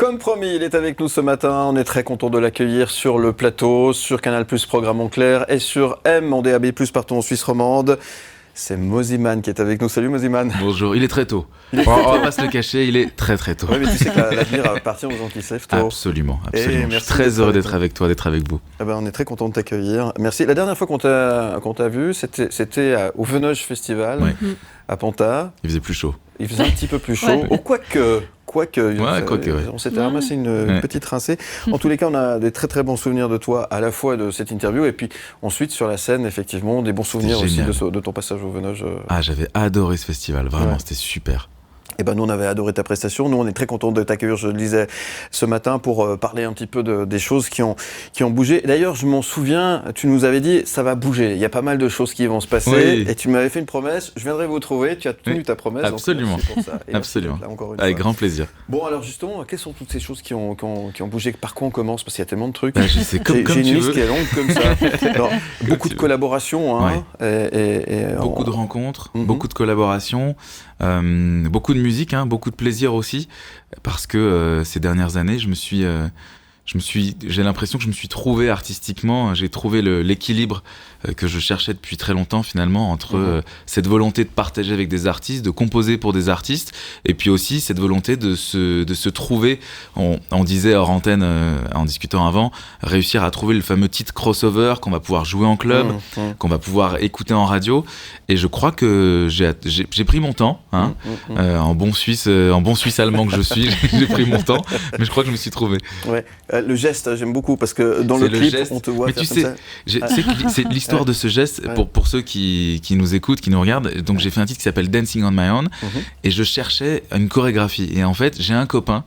Comme promis, il est avec nous ce matin. On est très content de l'accueillir sur le plateau, sur Canal+, programme en clair, et sur M en DAB+, partout en Suisse romande. C'est Moziman qui est avec nous. Salut Moziman. Bonjour, il est très tôt. On va pas se le cacher, il est très très tôt. Oui, mais tu sais que l'avenir appartient aux gens qui se lèvent tôt. Absolument. Je suis très heureux d'être avec toi, d'être avec vous. Eh ben, on est très content de t'accueillir. Merci. La dernière fois qu'on t'a vu, c'était au Venoge Festival, à Panta. Il faisait plus chaud. Il faisait un petit peu plus chaud. Oh, quoique, ouais. On s'était ramassé une petite rincée. En tous les cas, on a des très très bons souvenirs de toi, à la fois de cette interview et puis ensuite sur la scène, effectivement, des bons souvenirs aussi de ton passage au Venoge. Ah, j'avais adoré ce festival, vraiment, c'était super. Eh ben, nous, on avait adoré ta prestation. Nous, on est très contents de t'accueillir, je le disais ce matin, pour parler un petit peu des choses qui ont bougé. D'ailleurs, je m'en souviens, tu nous avais dit, ça va bouger. Il y a pas mal de choses qui vont se passer. Oui. Et tu m'avais fait une promesse, je viendrai vous trouver. Tu as tenu ta promesse. Absolument. Donc, pour ça. Absolument. Là, avec grand plaisir. Bon, alors justement, quelles sont toutes ces choses qui ont bougé? Par quoi on commence? Parce qu'il y a tellement de trucs. Je sais, comme j'ai une liste qui est longue comme ça. Alors, beaucoup de collaborations. Hein, beaucoup de rencontres, beaucoup de collaborations. Beaucoup de musique, beaucoup de plaisir aussi, parce que ces dernières années, j'ai l'impression que je me suis trouvé artistiquement, j'ai trouvé l'équilibre que je cherchais depuis très longtemps finalement, entre cette volonté de partager avec des artistes, de composer pour des artistes, et puis aussi cette volonté de se trouver, on disait hors antenne en discutant avant, réussir à trouver le fameux titre crossover qu'on va pouvoir jouer en club, qu'on va pouvoir écouter en radio, et je crois que j'ai pris mon temps, en bon Suisse allemand que je suis, j'ai pris mon temps, mais je crois que je me suis trouvé. Ouais. Le geste, j'aime beaucoup, parce que dans le clip, on te voit mais faire tu sais, comme ça. C'est l'histoire de ce geste, pour ceux qui nous écoutent, qui nous regardent. Donc j'ai fait un titre qui s'appelle Dancing on My Own, et je cherchais une chorégraphie. Et en fait, j'ai un copain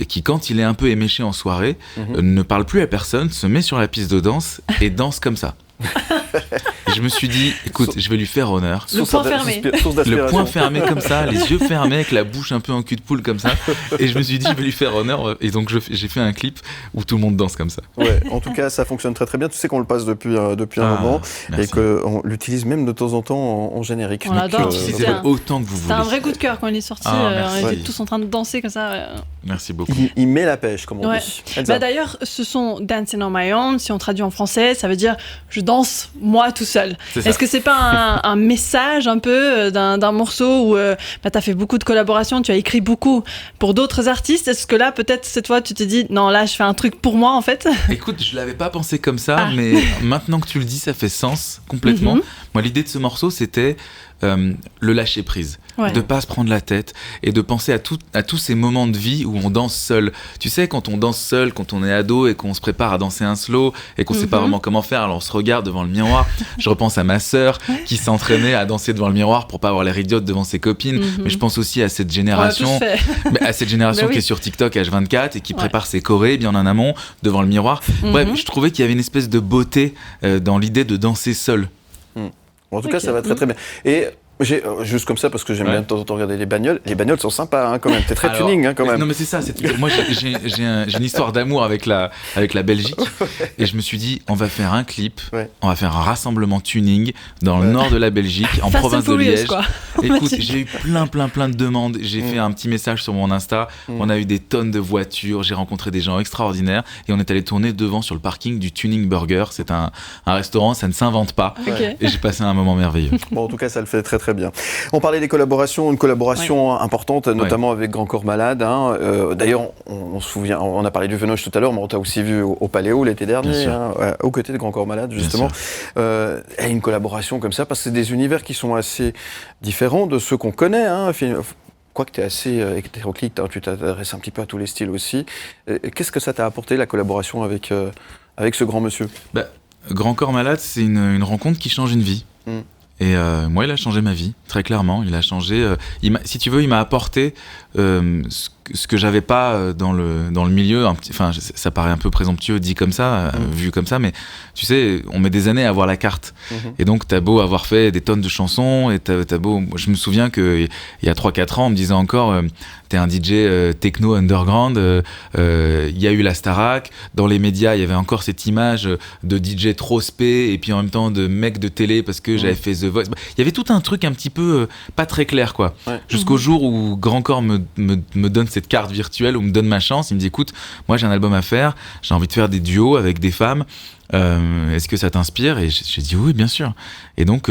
qui, quand il est un peu éméché en soirée, ne parle plus à personne, se met sur la piste de danse et danse comme ça. Et je me suis dit, écoute, je vais lui faire honneur. Le point fermé. Le point fermé comme ça, les yeux fermés, avec la bouche un peu en cul de poule comme ça. Et je me suis dit, je vais lui faire honneur. Et donc j'ai fait un clip où tout le monde danse comme ça. Ouais, en tout cas, ça fonctionne très très bien. Tu sais qu'on le passe depuis un moment, merci. Et qu'on l'utilise même de temps en temps en générique. On l'adore. Utilisez autant que vous voulez. C'était un vrai coup de cœur quand il est sorti. On était tous en train de danser comme ça. Merci beaucoup. Il met la pêche, comme on dit. D'ailleurs, ce son Dancing on My Own, si on traduit en français, ça veut dire je danse moi tout seul. Est-ce que c'est pas un message un peu d'un morceau où tu as fait beaucoup de collaborations, tu as écrit beaucoup pour d'autres artistes? Est-ce que là, peut-être cette fois, tu te dis non, là, je fais un truc pour moi en fait? Écoute, je l'avais pas pensé comme ça, mais maintenant que tu le dis, ça fait sens complètement. Moi, l'idée de ce morceau, c'était le lâcher prise, de pas se prendre la tête et de penser à tous ces moments de vie où on danse seul. Tu sais, quand on danse seul, quand on est ado et qu'on se prépare à danser un slow et qu'on sait pas vraiment comment faire, alors on se regarde devant le miroir. Je repense à ma sœur qui s'entraînait à danser devant le miroir pour pas avoir l'air idiote devant ses copines. Mais je pense aussi à cette génération, qui est sur TikTok H24 et qui prépare ses chorés bien en amont devant le miroir. Bref, je trouvais qu'il y avait une espèce de beauté dans l'idée de danser seul. En tout cas, ça va très très bien. Et juste comme ça, parce que j'aime bien de temps en temps regarder les bagnoles. Les bagnoles sont sympas quand même. T'es très tuning quand même. Non mais c'est ça. Moi j'ai une histoire d'amour avec la Belgique. Et je me suis dit, on va faire un clip, on va faire un rassemblement tuning dans le nord de la Belgique, en province de Liège. Écoute, j'ai eu plein de demandes. J'ai fait un petit message sur mon Insta. On a eu des tonnes de voitures. J'ai rencontré des gens extraordinaires. Et on est allé tourner devant sur le parking du Tuning Burger. C'est un restaurant, ça ne s'invente pas. Et j'ai passé un moment merveilleux. Bon, en tout cas, ça le fait très très bien. On parlait des collaborations, une collaboration importante, notamment avec Grand Corps Malade. D'ailleurs, on se souvient, on a parlé du Venoge tout à l'heure, mais on t'a aussi vu au Paléo l'été dernier, aux côtés de Grand Corps Malade, justement. Et une collaboration comme ça, parce que c'est des univers qui sont assez différents de ceux qu'on connaît. Quoique tu es assez hétéroclite, tu t'adresses un petit peu à tous les styles aussi. Qu'est-ce que ça t'a apporté, la collaboration avec ce grand monsieur? Grand Corps Malade, c'est une rencontre qui change une vie. Et moi, il a changé ma vie, très clairement. Il a changé. Si tu veux, il m'a apporté ce que j'avais pas dans le milieu. Enfin, ça paraît un peu présomptueux dit comme ça, vu comme ça, mais tu sais, on met des années à avoir la carte. Et donc, t'as beau avoir fait des tonnes de chansons, et t'as beau. Je me souviens que il y a 3-4 ans, on me disait encore, t'es un DJ techno underground. Il y a eu la Starac. Dans les médias, il y avait encore cette image de DJ trop spé, et puis en même temps de mec de télé parce que j'avais fait The Voice. Il y avait tout un truc un petit peu pas très clair, quoi. Jusqu'au jour où Grand Corps me donne cette cette carte virtuelle où on me donne ma chance. Il me dit écoute, moi j'ai un album à faire, j'ai envie de faire des duos avec des femmes. Est-ce que ça t'inspire? Et j'ai dit oui, bien sûr. Et donc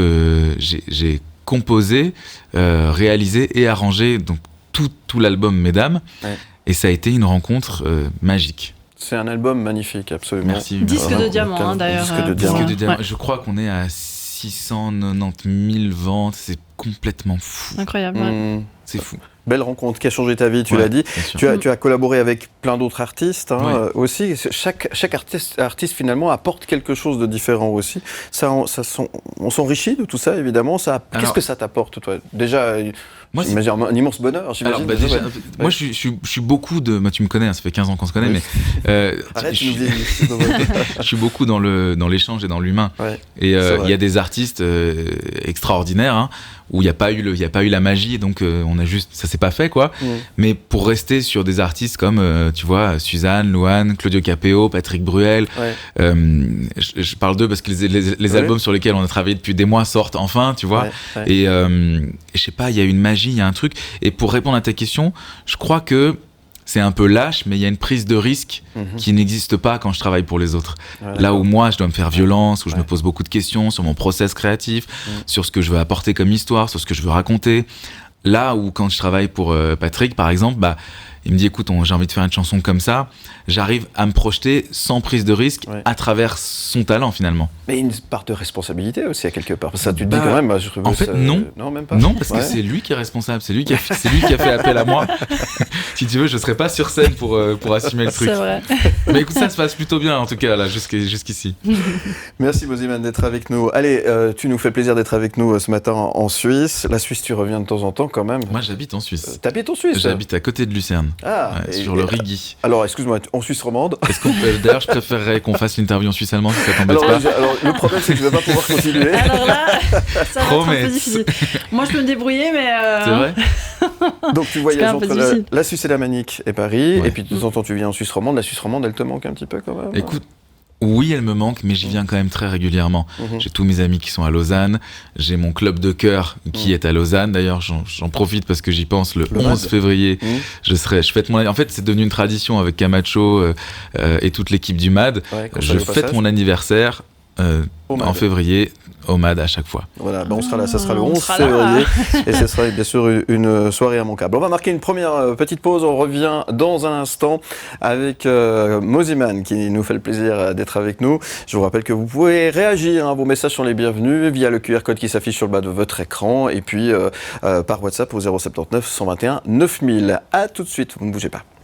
j'ai composé, réalisé et arrangé donc tout l'album Mesdames. Ouais. Et ça a été une rencontre magique. C'est un album magnifique, absolument. Merci. Disque de diamant, d'ailleurs. Disque de diamant. Ouais. Je crois qu'on est à 690 000 ventes. C'est complètement fou. Incroyable. Ouais. C'est fou. Belle rencontre qui a changé ta vie, tu l'as dit. Tu as collaboré avec plein d'autres artistes aussi. Chaque artiste finalement apporte quelque chose de différent aussi. On s'enrichit de tout ça, évidemment. Qu'est-ce que ça t'apporte, toi? Déjà, moi, c'est un immense bonheur, j'imagine. Moi, je suis beaucoup de... Moi, tu me connais, ça fait 15 ans qu'on se connaît, mais... Arrête, je suis beaucoup dans l'échange et dans l'humain. Ouais, et il y a des artistes extraordinaires, où il n'y a pas eu la magie, donc ça s'est pas fait, quoi. Mais pour rester sur des artistes comme, tu vois, Suzanne, Louane, Claudio Capéo, Patrick Bruel, je parle d'eux parce que les albums sur lesquels on a travaillé depuis des mois sortent enfin, tu vois. Et je sais pas, il y a une magie, il y a un truc. Et pour répondre à ta question, je crois que c'est un peu lâche, mais il y a une prise de risque qui n'existe pas quand je travaille pour les autres. Là où moi, je dois me faire violence, où je me pose beaucoup de questions sur mon process créatif, sur ce que je veux apporter comme histoire, sur ce que je veux raconter. Là où quand je travaille pour Patrick, par exemple, il me dit écoute, j'ai envie de faire une chanson comme ça, j'arrive à me projeter sans prise de risque à travers son talent finalement. Mais une part de responsabilité aussi à quelque part. Ça, tu te dis quand même. En fait, non. Non, même pas. Non, parce que c'est lui qui est responsable, c'est lui qui a fait appel à moi. Si tu veux, je serais pas sur scène pour assumer le truc. C'est vrai. Mais écoute, ça se passe plutôt bien en tout cas là jusqu'ici. Merci Mosiman d'être avec nous. Allez, tu nous fais plaisir d'être avec nous ce matin en Suisse. La Suisse, tu reviens de temps en temps quand même. Moi, j'habite en Suisse. T'habites en Suisse? J'habite à côté de Lucerne. Sur le Rigi. Alors, excuse-moi, en Suisse romande. D'ailleurs, je préférerais qu'on fasse l'interview en Suisse allemande si ça t'embête pas. Alors, le problème, c'est que je ne vais pas pouvoir continuer. Alors là, ça va être un peu difficile. Moi, je peux me débrouiller, mais... C'est vrai. Donc, tu voyages entre la Suisse alémanique et Paris, et puis de temps en temps, tu viens en Suisse romande. La Suisse romande, elle te manque un petit peu quand même? Écoute, oui, elle me manque, mais j'y viens quand même très régulièrement. J'ai tous mes amis qui sont à Lausanne, j'ai mon club de chœur qui est à Lausanne. D'ailleurs, j'en profite parce que j'y pense le 11 février. Je fête en fait, c'est devenu une tradition avec Camacho et toute l'équipe du MAD. Je fête mon anniversaire en février au MAD à chaque fois. Voilà, on sera là, ça sera le 11 février et ce sera bien sûr une soirée immanquable. On va marquer une première petite pause, on revient dans un instant avec Mosiman qui nous fait le plaisir d'être avec nous. Je vous rappelle que vous pouvez réagir, vos messages sont les bienvenus via le QR code qui s'affiche sur le bas de votre écran et puis par WhatsApp au 079 121 9000. A tout de suite, vous ne bougez pas.